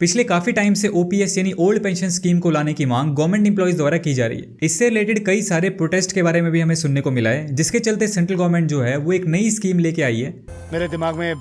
पिछले काफी टाइम से ओपीएस यानी ओल्ड पेंशन स्कीम को लाने की मांग गवर्नमेंट इंप्लॉइज द्वारा की जा रही है। इससे रिलेटेड कई सारे प्रोटेस्ट के बारे में भी हमें सुनने को मिला है, जिसके चलते सेंट्रल गवर्नमेंट जो है वो एक नई स्कीम लेके आई है। मेरे दिमाग में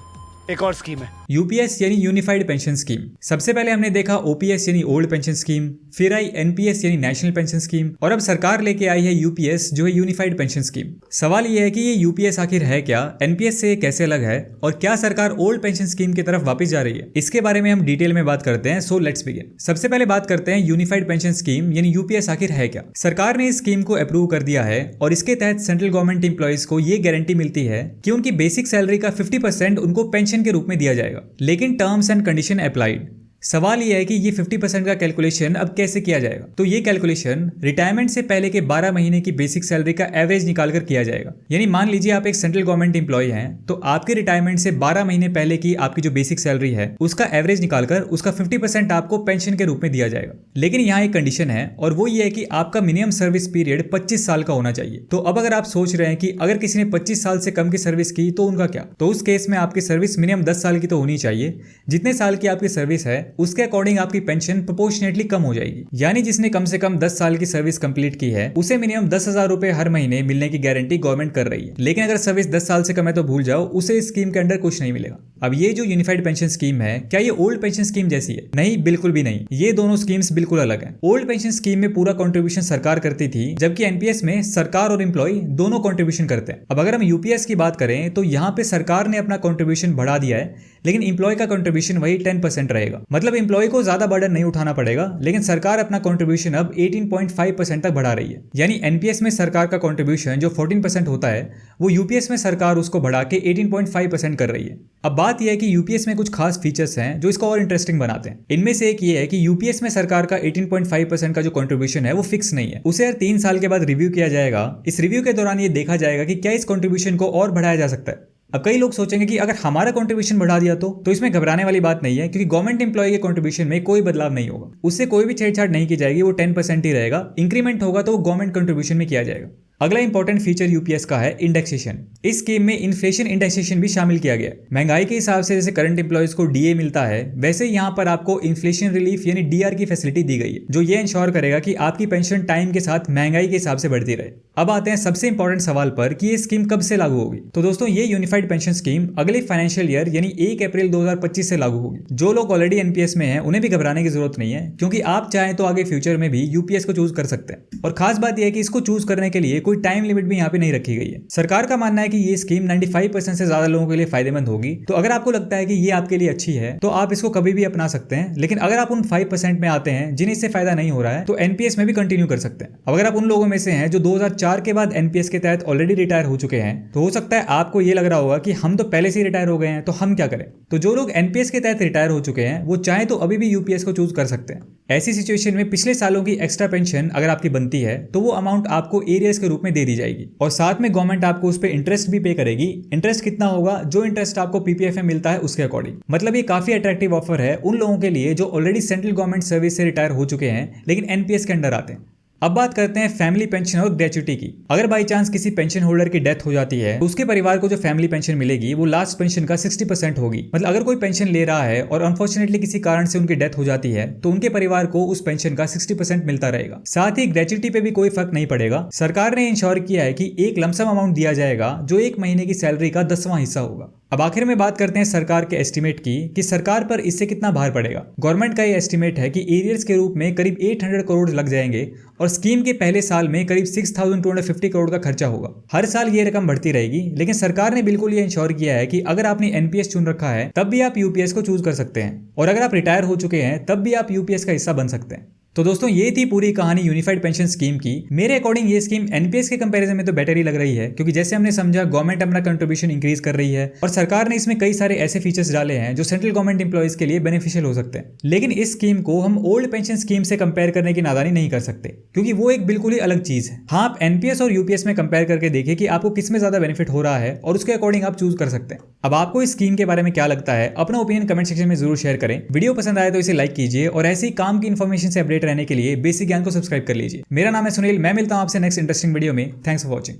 एक और स्कीम है, यूपीएस यानी यूनिफाइड पेंशन स्कीम। सबसे पहले हमने देखा ओपीएस यानी ओल्ड पेंशन स्कीम, फिर आई एनपीएस यानी नेशनल पेंशन स्कीम, और अब सरकार लेके आई है यूपीएस जो है यूनिफाइड पेंशन स्कीम। सवाल यह है कि ये यूपीएस आखिर है क्या, एनपीएस से कैसे अलग है, और क्या सरकार ओल्ड पेंशन स्कीम की तरफ वापस जा रही है, इसके बारे में हम डिटेल में बात करते हैं। So let's begin. सबसे पहले बात करते हैं यूनिफाइड पेंशन स्कीम यानी यूपीएस आखिर है क्या। सरकार ने इस स्कीम को अप्रूव कर दिया है और इसके तहत सेंट्रल गवर्नमेंट इंप्लॉइज को ये गारंटी मिलती है कि उनकी बेसिक सैलरी का 50% उनको पेंशन के रूप में दिया जाएगा, लेकिन टर्म्स एंड कंडीशन अप्लाइड। सवाल यह है कि ये 50% का कैलकुलेशन अब कैसे किया जाएगा। तो ये कैलकुलेशन रिटायरमेंट से पहले के 12 महीने की बेसिक सैलरी का एवरेज निकालकर किया जाएगा। यानी मान लीजिए आप एक सेंट्रल गवर्नमेंट एम्प्लॉय हैं, तो आपके रिटायरमेंट से 12 महीने पहले की आपकी जो बेसिक सैलरी है उसका एवरेज निकालकर उसका 50% आपको पेंशन के रूप में दिया जाएगा। लेकिन यहाँ एक कंडीशन है, और वो ये है कि आपका मिनिमम सर्विस पीरियड 25 साल का होना चाहिए। तो अब अगर आप सोच रहे हैं कि अगर किसी ने 25 साल से कम की सर्विस की तो उनका क्या, तो उस केस में आपकी सर्विस मिनिमम 10 साल की तो होनी चाहिए। जितने साल की आपकी सर्विस है उसके अकॉर्डिंग आपकी पेंशन प्रोपोर्शनेटली कम हो जाएगी। यानी जिसने कम से कम 10 साल की सर्विस कंप्लीट की है उसे मिनिमम 10,000 रुपए हर महीने मिलने की गारंटी गवर्नमेंट कर रही है। लेकिन अगर सर्विस 10 साल से कम है तो भूल जाओ, उसे इस स्कीम के अंडर कुछ नहीं मिलेगा। अब ये जो यूनिफाइड पेंशन स्कीम है, क्या ये ओल्ड पेंशन स्कीम जैसी है? नहीं, बिल्कुल भी नहीं। ये दोनों स्कीम्स बिल्कुल अलग है। ओल्ड पेंशन स्कीम में पूरा कंट्रीब्यूशन सरकार करती थी, जबकि एनपीएस में सरकार और एम्प्लॉय दोनों कंट्रीब्यूशन करते हैं। अब अगर हम यूपीएस की बात करें तो यहाँ पे सरकार ने अपना कंट्रीब्यूशन बढ़ा दिया है, लेकिन एम्प्लॉय का कंट्रीब्यूशन वही 10% रहेगा। मतलब एम्प्लॉय को ज्यादा बर्डन नहीं उठाना पड़ेगा, लेकिन सरकार अपना कंट्रीब्यूशन अब 18.5% तक बढ़ा रही है। यानी एनपीएस में सरकार का कंट्रीब्यूशन जो 14% होता है, वो यूपीएस में सरकार उसको बढ़ा के 18.5% कर रही है। अब बात यह है कि यूपीएस में कुछ खास फीचर्स हैं जो इसको और इंटरेस्टिंग बनाते हैं। इनमें से एक ये है कि यूपीएस में सरकार का 18.5% का जो कंट्रीब्यूशन है वो फिक्स नहीं है, उसे हर 3 साल के बाद रिव्यू किया जाएगा। इस रिव्यू के दौरान ये देखा जाएगा कि क्या इस कंट्रीब्यूशन को और बढ़ाया जा सकता है। अब कई लोग सोचेंगे कि अगर हमारा कंट्रीब्यूशन बढ़ा दिया तो इसमें घबराने वाली बात नहीं है, क्योंकि गवर्नमेंट एम्प्लॉय के कंट्रीब्यूशन में कोई बदलाव नहीं होगा, उससे कोई भी छेड़छाड़ नहीं की जाएगी, वो 10% ही रहेगा। इंक्रीमेंट होगा तो वो गवर्नमेंट कंट्रीब्यूशन में किया जाएगा। अगला इंपॉर्टेंट फीचर यूपीएस का है इंडेक्सेशन। इस स्कीम में इन्फ्लेशन इंडेक्सेशन भी शामिल किया गया है। महंगाई के हिसाब से जैसे करंट एम्प्लॉयज को डीए मिलता है, वैसे यहाँ पर आपको इन्फ्लेशन रिलीफ यानी डीआर की फैसिलिटी दी गई है, जो ये इंश्योर करेगा कि आपकी पेंशन टाइम के साथ महंगाई के हिसाब से बढ़ती रहे। अब आते हैं सबसे इंपॉर्टेंट सवाल पर कि ये स्कीम कब से लागू होगी। तो दोस्तों, ये यूनिफाइड पेंशन स्कीम अगले फाइनेंशियल ईयर यानी 1 अप्रैल 2025 से लागू होगी। जो लोग ऑलरेडी एनपीएस में हैं उन्हें भी घबराने की जरूरत नहीं है, क्योंकि आप चाहें तो आगे फ्यूचर में भी यूपीएस को चूज कर सकते हैं। और खास बात यह है कि इसको चूज करने के लिए कोई टाइम लिमिट भी यहाँ पे नहीं रखी गई है। सरकार का मानना है कि ये स्कीम 95% से ज्यादा लोगों के लिए फायदेमंद होगी। तो अगर आपको लगता है कि ये आपके लिए अच्छी है तो आप इसको कभी भी अपना सकते हैं। लेकिन अगर आप उन 5% में आते हैं जिन्हें इससे फायदा नहीं हो रहा है, तो एनपीएस में भी कंटिन्यू कर सकते हैं। अगर आप उन लोगों में से हैं जो 2004 के बाद एनपीएस के तहत ऑलरेडी रिटायर हो चुके हैं, तो हो सकता है आपको ये लग रहा होगा कि हम तो पहले से ही रिटायर हो गए हैं, तो हम क्या करें। तो जो लोग एनपीएस के तहत रिटायर हो चुके हैं वो चाहे तो अभी भी यूपीएस को चूज कर सकते हैं। ऐसी सिचुएशन में पिछले सालों की एक्स्ट्रा पेंशन अगर आपकी बनती है तो वो अमाउंट आपको एरियर्स के रूप में दे दी जाएगी, और साथ में गवर्नमेंट आपको उस पर इंटरेस्ट भी पे करेगी। इंटरेस्ट कितना होगा? जो इंटरेस्ट आपको पीपीएफ में मिलता है उसके अकॉर्डिंग। मतलब ये काफी अट्रैक्टिव ऑफर है उन लोगों के लिए जो ऑलरेडी सेंट्रल गवर्नमेंट सर्विस से रिटायर हो चुके हैं लेकिन एनपीएस के अंडर आते हैं। अब बात करते हैं फैमिली पेंशन और ग्रेच्युटी की। अगर बाई चांस किसी पेंशन होल्डर की डेथ हो जाती है तो उसके परिवार को जो फैमिली पेंशन मिलेगी वो लास्ट पेंशन का 60% होगी। मतलब अगर कोई पेंशन ले रहा है और अनफॉर्चुनेटली किसी कारण से उनकी डेथ हो जाती है तो उनके परिवार को उस पेंशन का 60% मिलता रहेगा। साथ ही ग्रेच्युटी पे भी कोई फर्क नहीं पड़ेगा। सरकार ने इंश्योर किया है कि एक लमसम अमाउंट दिया जाएगा जो 1 महीने की सैलरी का 10वां हिस्सा होगा। अब आखिर में बात करते हैं सरकार के एस्टीमेट की कि सरकार पर इससे कितना भार पड़ेगा। गवर्नमेंट का ये एस्टीमेट है कि एरियर्स के रूप में करीब 800 करोड़ लग जाएंगे और स्कीम के पहले साल में करीब 6250 करोड़ का खर्चा होगा। हर साल ये रकम बढ़ती रहेगी, लेकिन सरकार ने बिल्कुल ये इंश्योर किया है कि अगर आपने एनपीएस चुन रखा है तब भी आप यूपीएस को चूज कर सकते हैं, और अगर आप रिटायर हो चुके हैं तब भी आप यूपीएस का हिस्सा बन सकते हैं। तो दोस्तों, ये थी पूरी कहानी यूनिफाइड पेंशन स्कीम की। मेरे अकॉर्डिंग ये स्कीम एनपीएस के कंपैरिजन में तो बेटर ही लग रही है, क्योंकि जैसे हमने समझा गवर्नमेंट अपना कंट्रीब्यूशन इंक्रीज कर रही है और सरकार ने इसमें कई सारे ऐसे फीचर्स डाले हैं जो सेंट्रल गवर्नमेंट एम्प्लॉइज के लिए बेनिफिशियल हो सकते हैं। लेकिन इस स्कीम को हम ओल्ड पेंशन स्कीम से कंपेयर करने की नादानी नहीं कर सकते, क्योंकि वो एक बिल्कुल ही अलग चीज है। हाँ, आप एनपीएस और यूपीएस में कंपेयर करके देखिए कि आपको किसमें ज्यादा बेनिफिट हो रहा है और उसके अकॉर्डिंग आप चूज कर सकते हैं। अब आपको इस स्कीम के बारे में क्या लगता है, अपना ओपिनियन कमेंट सेक्शन में जरूर शेयर करें। वीडियो पसंद आए तो इसे लाइक कीजिए और ऐसी काम की इन्फॉर्मेशन से अपडेट रहने के लिए बेसिक ज्ञान को सब्सक्राइब कर लीजिए। मेरा नाम है सुनील, मैं मिलता हूं आपसे नेक्स्ट इंटरेस्टिंग वीडियो में। Thanks for watching.